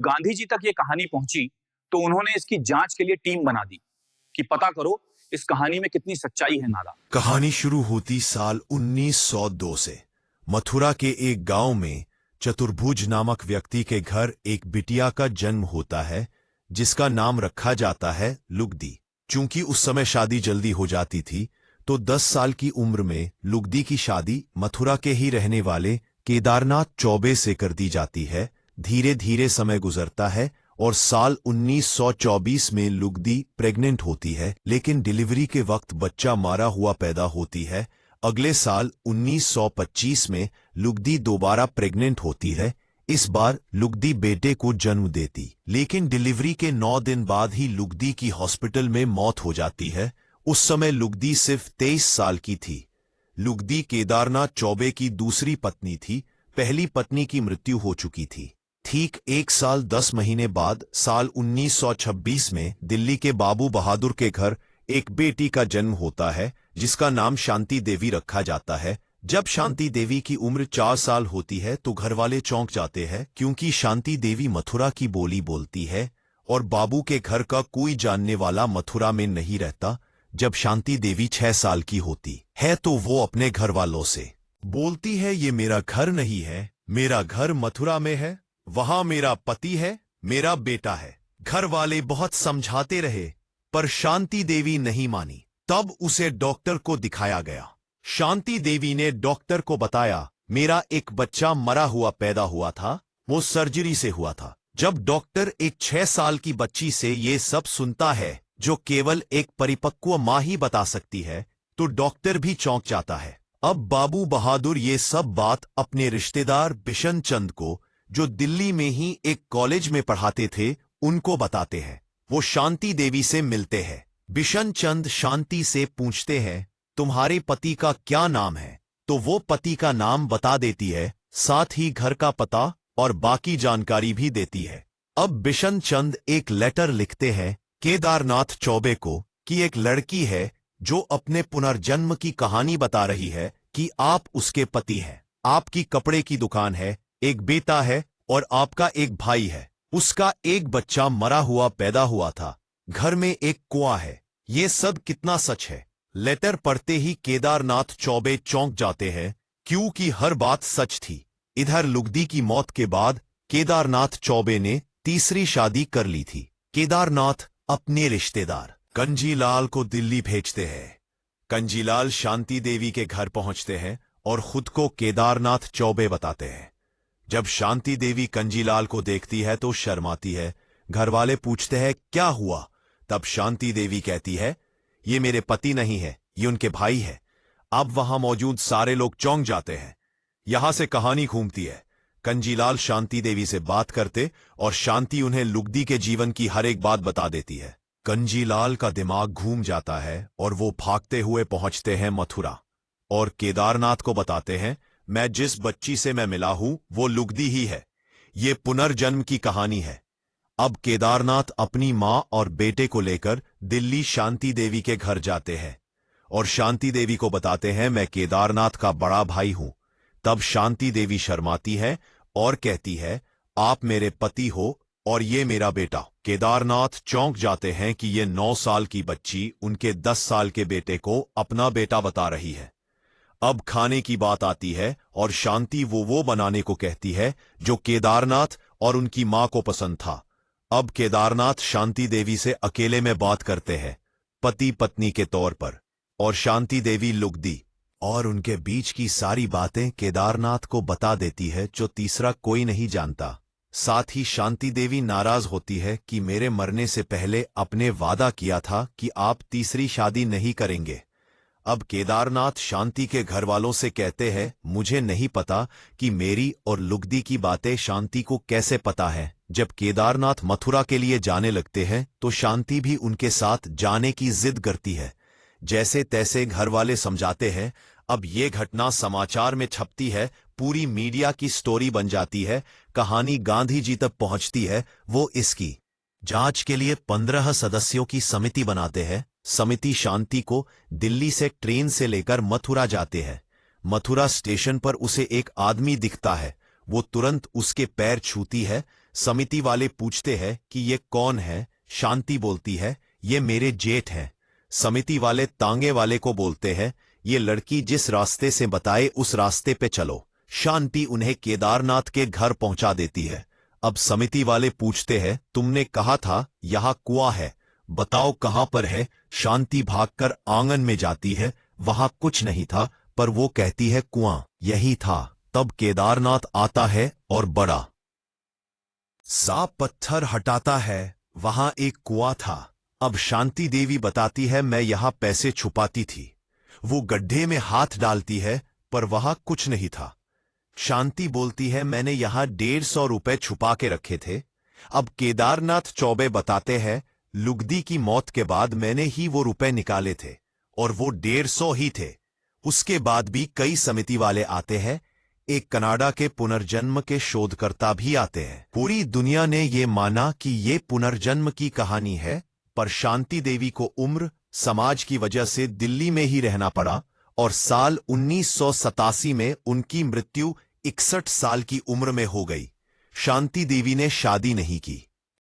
गांधी जी तक ये कहानी पहुंची तो उन्होंने इसकी जांच के लिए टीम बना दी कि पता करो इस कहानी में कितनी सच्चाई है नारा। कहानी शुरू होती साल 1902 से। मथुरा के एक गांव में चतुर्भुज नामक व्यक्ति के घर एक बिटिया का जन्म होता है जिसका नाम रखा जाता है लुगदी। चूंकि उस समय शादी जल्दी हो जाती थी तो 10 साल की उम्र में लुगदी की शादी मथुरा के ही रहने वाले केदारनाथ चौबे से कर दी जाती है। धीरे धीरे समय गुजरता है और साल 1924 में लुगदी प्रेग्नेंट होती है, लेकिन डिलीवरी के वक्त बच्चा मारा हुआ पैदा होती है। अगले साल 1925 में लुगदी दोबारा प्रेग्नेंट होती है। इस बार लुगदी बेटे को जन्म देती, लेकिन डिलीवरी के 9 दिन बाद ही लुगदी की हॉस्पिटल में मौत हो जाती है। उस समय लुगदी सिर्फ 23 साल की थी। लुगदी केदारनाथ चौबे की दूसरी पत्नी थी। पहली पत्नी की मृत्यु हो चुकी थी। ठीक 1 साल 10 महीने बाद साल 1926 में दिल्ली के बाबू बहादुर के घर एक बेटी का जन्म होता है जिसका नाम शांति देवी रखा जाता है। जब शांति देवी की उम्र 4 साल होती है तो घरवाले चौंक जाते हैं, क्योंकि शांति देवी मथुरा की बोली बोलती है और बाबू के घर का कोई जानने वाला मथुरा में नहीं रहता। जब शांति देवी 6 साल की होती है तो वो अपने घर वालों से बोलती है, ये मेरा घर नहीं है, मेरा घर मथुरा में है, वहां मेरा पति है, मेरा बेटा है। घर वाले बहुत समझाते रहे पर शांति देवी नहीं मानी। तब उसे डॉक्टर को दिखाया गया। शांति देवी ने डॉक्टर को बताया, मेरा एक बच्चा मरा हुआ पैदा हुआ था, वो सर्जरी से हुआ था। जब डॉक्टर एक 6 साल की बच्ची से ये सब सुनता है जो केवल एक परिपक्व मां ही बता सकती है, तो डॉक्टर भी चौंक जाता है। अब बाबू बहादुर ये सब बात अपने रिश्तेदार बिशन चंद को, जो दिल्ली में ही एक कॉलेज में पढ़ाते थे, उनको बताते हैं। वो शांति देवी से मिलते हैं। बिशन चंद शांति से पूछते हैं, तुम्हारे पति का क्या नाम है? तो वो पति का नाम बता देती है, साथ ही घर का पता और बाकी जानकारी भी देती है। अब बिशन चंद एक लेटर लिखते हैं केदारनाथ चौबे को कि एक लड़की है जो अपने पुनर्जन्म की कहानी बता रही है कि आप उसके पति हैं। आपकी कपड़े की दुकान है, एक बेटा है और आपका एक भाई है। उसका एक बच्चा मरा हुआ पैदा हुआ था। घर में एक कुआं है। ये सब कितना सच है? लेटर पढ़ते ही केदारनाथ चौबे चौंक जाते हैं, क्योंकि हर बात सच थी। इधर लुगदी की मौत के बाद केदारनाथ चौबे ने तीसरी शादी कर ली थी। केदारनाथ अपने रिश्तेदार कंजीलाल को दिल्ली भेजते हैं। कंजीलाल शांति देवी के घर पहुंचते हैं और खुद को केदारनाथ चौबे बताते हैं। जब शांति देवी कंजीलाल को देखती है तो शर्माती है। घरवाले पूछते हैं, क्या हुआ? तब शांति देवी कहती है, ये मेरे पति नहीं है, ये उनके भाई है। अब वहां मौजूद सारे लोग चौंक जाते हैं। यहां से कहानी घूमती है। कंजीलाल शांति देवी से बात करते और शांति उन्हें लुगदी के जीवन की हर एक बात बता देती है। कंजीलाल का दिमाग घूम जाता है और वो भागते हुए पहुंचते हैं मथुरा और केदारनाथ को बताते हैं, मैं जिस बच्ची से मैं मिला हूं वो लुगदी ही है। ये पुनर्जन्म की कहानी है। अब केदारनाथ अपनी मां और बेटे को लेकर दिल्ली शांति देवी के घर जाते हैं और शांति देवी को बताते हैं, मैं केदारनाथ का बड़ा भाई हूं। तब शांति देवी शर्माती है और कहती है, आप मेरे पति हो और ये मेरा बेटा। केदारनाथ चौंक जाते हैं कि ये 9 साल की बच्ची उनके 10 साल के बेटे को अपना बेटा बता रही है। अब खाने की बात आती है और शांति वो बनाने को कहती है जो केदारनाथ और उनकी मां को पसंद था। अब केदारनाथ शांति देवी से अकेले में बात करते हैं, पति पत्नी के तौर पर, और शांति देवी लुगदी और उनके बीच की सारी बातें केदारनाथ को बता देती है, जो तीसरा कोई नहीं जानता। साथ ही शांति देवी नाराज होती है कि मेरे मरने से पहले आपने वादा किया था कि आप तीसरी शादी नहीं करेंगे। अब केदारनाथ शांति के घर वालों से कहते हैं, मुझे नहीं पता कि मेरी और लुगदी की बातें शांति को कैसे पता है। जब केदारनाथ मथुरा के लिए जाने लगते हैं तो शांति भी उनके साथ जाने की जिद करती है। जैसे तैसे घर वाले समझाते हैं। अब ये घटना समाचार में छपती है, पूरी मीडिया की स्टोरी बन जाती है। कहानी गांधी जी तक पहुंचती है। वो इसकी जांच के लिए 15 सदस्यों की समिति बनाते हैं। समिति शांति को दिल्ली से ट्रेन से लेकर मथुरा जाते हैं। मथुरा स्टेशन पर उसे एक आदमी दिखता है। वो तुरंत उसके पैर छूती है। समिति वाले पूछते हैं कि ये कौन है। शांति बोलती है, ये मेरे जेठ हैं। समिति वाले तांगे वाले को बोलते हैं, ये लड़की जिस रास्ते से बताए उस रास्ते पे चलो। शांति उन्हें केदारनाथ के घर पहुंचा देती है। अब समिति वाले पूछते हैं, तुमने कहा था यहाँ कुआं है, बताओ कहां पर है। शांति भागकर आंगन में जाती है, वहां कुछ नहीं था, पर वो कहती है कुआं यही था। तब केदारनाथ आता है और बड़ा सा पत्थर हटाता है, वहां एक कुआं था। अब शांति देवी बताती है, मैं यहां पैसे छुपाती थी। वो गड्ढे में हाथ डालती है, पर वहां कुछ नहीं था। शांति बोलती है, मैंने यहां 150 रुपए छुपा के रखे थे। अब केदारनाथ चौबे बताते हैं, लुगदी की मौत के बाद मैंने ही वो रुपए निकाले थे, और वो 150 ही थे। उसके बाद भी कई समिति वाले आते हैं। एक कनाडा के पुनर्जन्म के शोधकर्ता भी आते हैं। पूरी दुनिया ने ये माना कि ये पुनर्जन्म की कहानी है, पर शांति देवी को उम्र समाज की वजह से दिल्ली में ही रहना पड़ा, और साल 1987 में उनकी मृत्यु 61 साल की उम्र में हो गई। शांति देवी ने शादी नहीं की।